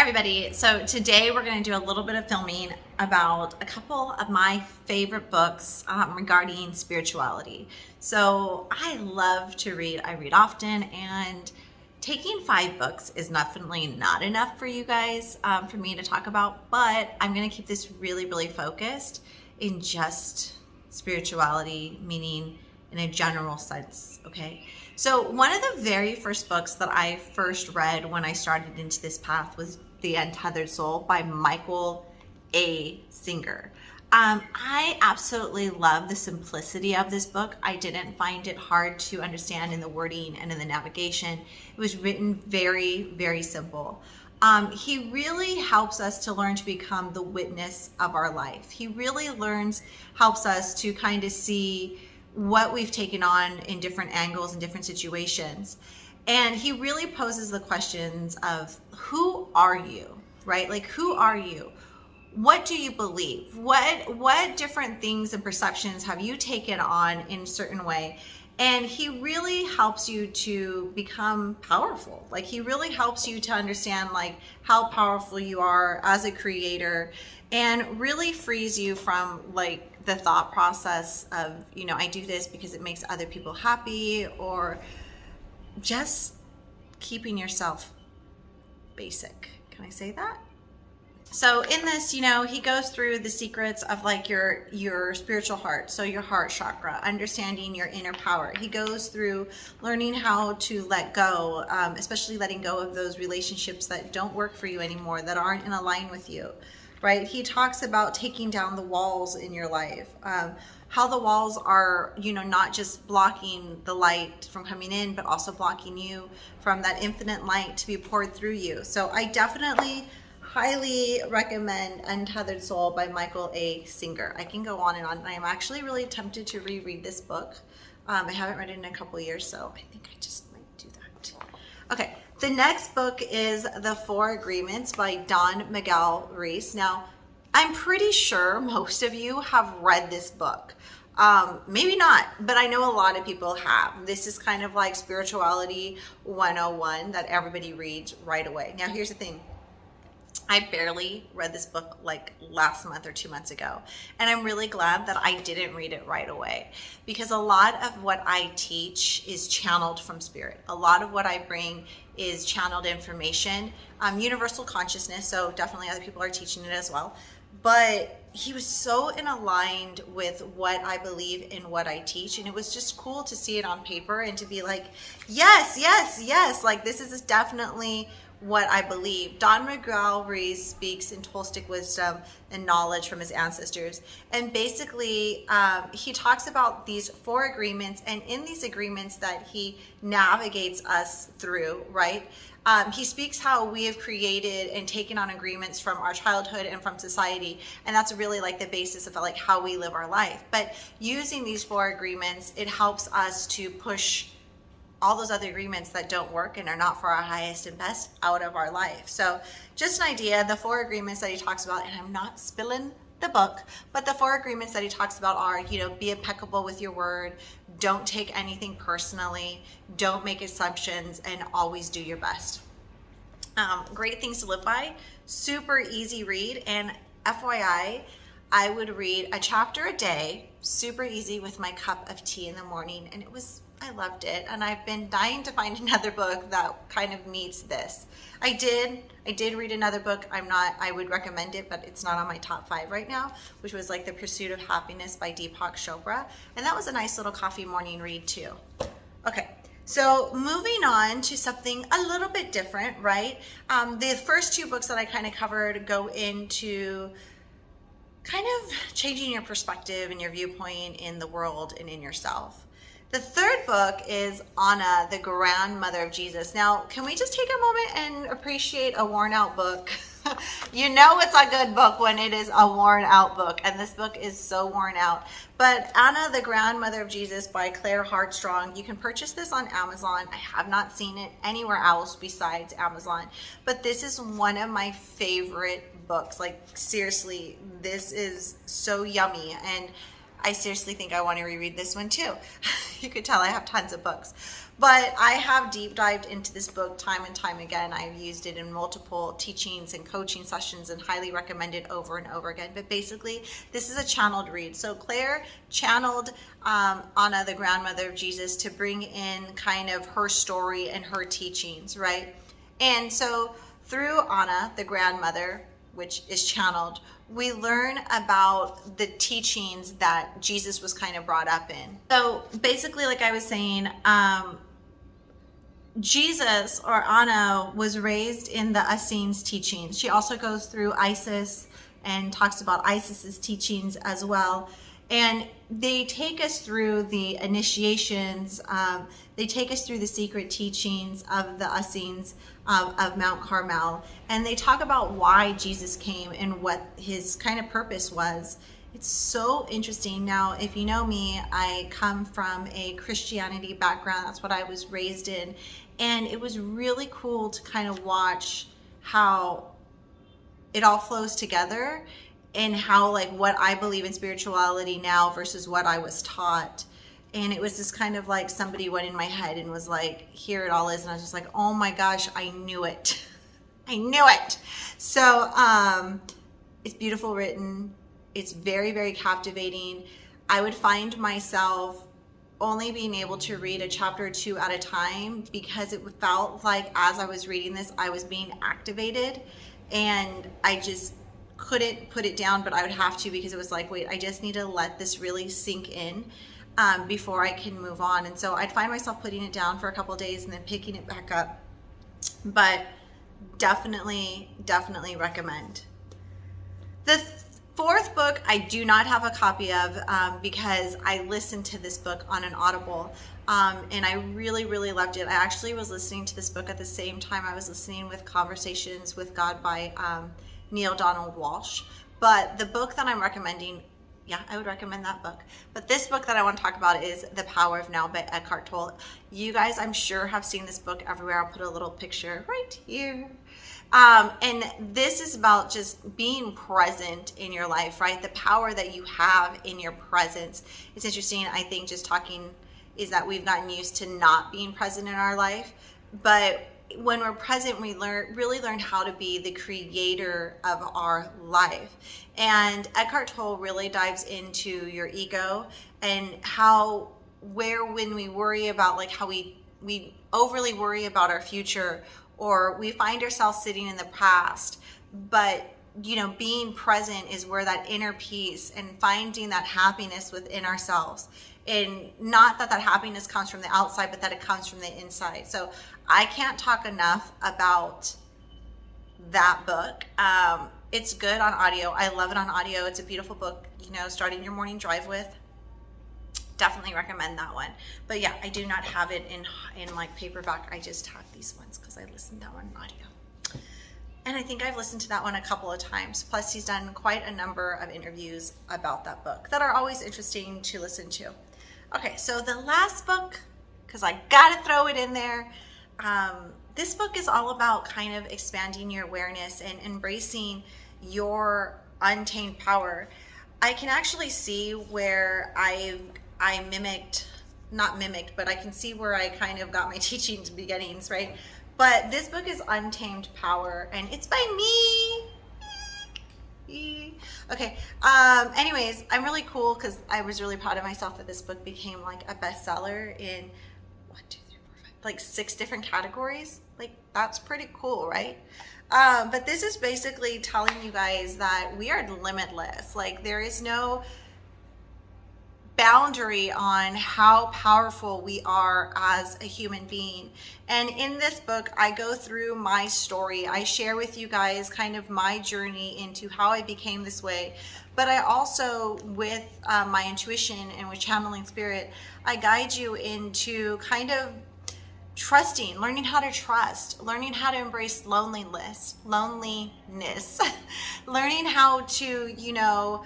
everybody. So today we're going to do a little bit of filming about a couple of my favorite books regarding spirituality. So I love to read. I read often, and taking 5 books is definitely not enough for you guys for me to talk about, but I'm going to keep this really focused in just spirituality, meaning in a general sense, okay? So one of the very first books that I first read when I started into this path was The Untethered Soul by Michael A. Singer. I absolutely love the simplicity of this book. I didn't find it hard to understand in the wording and in the navigation. It was written very simple. He really helps us to learn to become the witness of our life. He really helps us to kind of see what we've taken on in different angles and different situations. And he really poses the questions of, who are you, right? Like, who are you? What do you believe? What different things and perceptions have you taken on in a certain way? And he really helps you to become powerful. Like, he really helps you to understand like how powerful you are as a creator, and really frees you from like the thought process of, you know, I do this because it makes other people happy, or just keeping yourself basic. Can I say that? So in this, you know, he goes through the secrets of like your spiritual heart. So your heart chakra, understanding your inner power. He goes through learning how to let go, especially letting go of those relationships that don't work for you anymore, that aren't in line with you, right? He talks about taking down the walls in your life, how the walls are, you know, not just blocking the light from coming in, but also blocking you from that infinite light to be poured through you. So I definitely highly recommend Untethered Soul by Michael A. Singer. I can go on and on. I am actually really tempted to reread this book. I haven't read it in a couple of years, so I think I just might do that. Okay, the next book is The 4 Agreements by Don Miguel Ruiz. Now, I'm pretty sure most of you have read this book. Maybe not, but I know a lot of people have. This is kind of like spirituality 101 that everybody reads right away. Now, here's the thing. I barely read this book like last month or 2 months ago, and I'm really glad that I didn't read it right away, because a lot of what I teach is channeled from spirit. A lot of what I bring is channeled information, universal consciousness, so definitely other people are teaching it as well. But he was so aligned with what I believe in, what I teach, and it was just cool to see it on paper and to be like, yes, like this is definitely what I believe. Don Miguel Ruiz speaks in Tole wisdom and knowledge from his ancestors. And basically, he talks about these 4 agreements, and in these agreements that he navigates us through, right? He speaks how we have created and taken on agreements from our childhood and from society, and that's really like the basis of like how we live our life. But using these 4 agreements, it helps us to push all those other agreements that don't work and are not for our highest and best out of our life. So just an idea, the 4 agreements that he talks about, and I'm not spilling the book, but the 4 agreements that he talks about are, you know, be impeccable with your word, don't take anything personally, don't make assumptions, and always do your best. Great things to live by, super easy read, and FYI, I would read a chapter a day, super easy, with my cup of tea in the morning, and I loved it, and I've been dying to find another book that kind of meets this. I did read another book. I would recommend it, but it's not on my top 5 right now, which was like The Pursuit of Happiness by Deepak Chopra, and that was a nice little coffee morning read too. Okay, so moving on to something a little bit different, right? The first 2 books that I kind of covered go into kind of changing your perspective and your viewpoint in the world and in yourself. The third book is Anna, the grandmother of Jesus. Now, can we just take a moment and appreciate a worn out book? You know it's a good book when it is a worn out book, and this book is so worn out. But Anna, the Grandmother of Jesus by Claire Heartsong, you can purchase this on Amazon. I have not seen it anywhere else besides Amazon, but this is one of my favorite books. Like, seriously, this is so yummy. And I seriously think I want to reread this one too. You could tell I have tons of books. But I have deep dived into this book time and time again. I've used it in multiple teachings and coaching sessions and highly recommend it over and over again. But basically, this is a channeled read. So Claire channeled Anna, the grandmother of Jesus, to bring in kind of her story and her teachings, right? And so through Anna, the grandmother, which is channeled, we learn about the teachings that Jesus was kind of brought up in. So basically, like I was saying, Jesus, or Anna, was raised in the Essenes teachings. She also goes through Isis and talks about Isis's teachings as well. And they take us through the initiations. They take us through the secret teachings of the Essenes of Mount Carmel. And they talk about why Jesus came and what his kind of purpose was. It's so interesting. Now, if you know me, I come from a Christianity background. That's what I was raised in. And it was really cool to kind of watch how it all flows together and how, like, what I believe in spirituality now versus what I was taught. And it was just kind of like somebody went in my head and was like, here it all is. And I was just like, oh my gosh, I knew it. I knew it. So it's beautiful written. It's very, very captivating. I would find myself only being able to read a chapter or two at a time because it felt like as I was reading this, I was being activated, and I just couldn't put it down, but I would have to, because it was like, wait, I just need to let this really sink in before I can move on. And so I'd find myself putting it down for a couple of days and then picking it back up. But definitely recommend. The fourth book I do not have a copy of because I listened to this book on an Audible, and I really loved it. I actually was listening to this book at the same time I was listening with Conversations with God by Neil Donald Walsh. But the book that I'm recommending, yeah, I would recommend that book. But this book that I want to talk about is The Power of Now by Eckhart Tolle. You guys, I'm sure, have seen this book everywhere. I'll put a little picture right here. And this is about just being present in your life, right? The power that you have in your presence. It's interesting, I think, just talking is that we've gotten used to not being present in our life. But when we're present, we really learn how to be the creator of our life. And Eckhart Tolle really dives into your ego and how, when we worry about, like, how we overly worry about our future, or we find ourselves sitting in the past, but, you know, being present is where that inner peace and finding that happiness within ourselves. And not that happiness comes from the outside, but that it comes from the inside. So I can't talk enough about that book. It's good on audio. I love it on audio. It's a beautiful book, you know, starting your morning drive with. Definitely recommend that one. But yeah, I do not have it in like paperback. I just have these ones because I listened to that one in audio. And I think I've listened to that one a couple of times. Plus, he's done quite a number of interviews about that book that are always interesting to listen to. Okay, so the last book, because I gotta throw it in there. This book is all about kind of expanding your awareness and embracing your untamed power. I can actually see where I but I can see where I kind of got my teaching beginnings, right? But this book is Untamed Power, and it's by me. Okay, anyways, I'm really cool because I was really proud of myself that this book became like a bestseller in 6 different categories. Like, that's pretty cool, right? But this is basically telling you guys that we are limitless. Like, there is no boundary on how powerful we are as a human being. And in this book, I go through my story. I share with you guys kind of my journey into how I became this way. But I also, with my intuition and with channeling spirit, I guide you into kind of trusting, learning how to trust, learning how to embrace loneliness, learning how to, you know,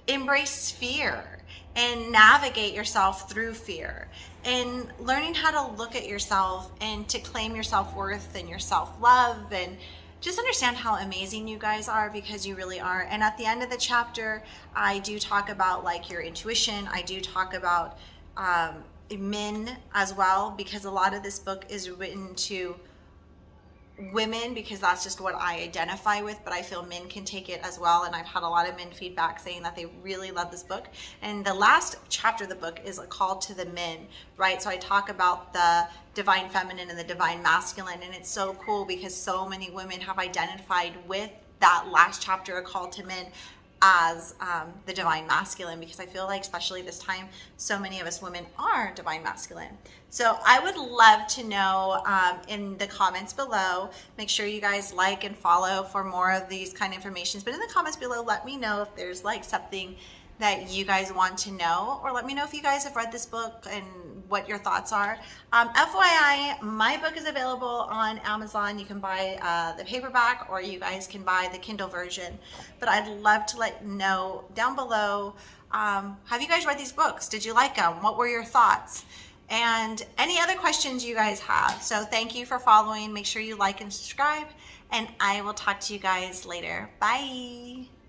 embrace fear and navigate yourself through fear, and learning how to look at yourself and to claim your self-worth and your self-love, and just understand how amazing you guys are, because you really are. And at the end of the chapter, I do talk about like your intuition. I do talk about men as well, because a lot of this book is written to women, because that's just what I identify with, but I feel men can take it as well. And I've had a lot of men feedback saying that they really love this book. And the last chapter of the book is a call to the men, right? So I talk about the divine feminine and the divine masculine, and it's so cool because so many women have identified with that last chapter, a call to men, as the divine masculine, because I feel like especially this time so many of us women are divine masculine. So I would love to know in the comments below, make sure you guys like and follow for more of these kind of informations, but in the comments below let me know if there's like something that you guys want to know, or let me know if you guys have read this book and what your thoughts are. FYI, my book is available on Amazon. You can buy the paperback, or you guys can buy the Kindle version. But I'd love to let you know down below, have you guys read these books? Did you like them? What were your thoughts? And any other questions you guys have. So thank you for following. Make sure you like and subscribe, and I will talk to you guys later. Bye.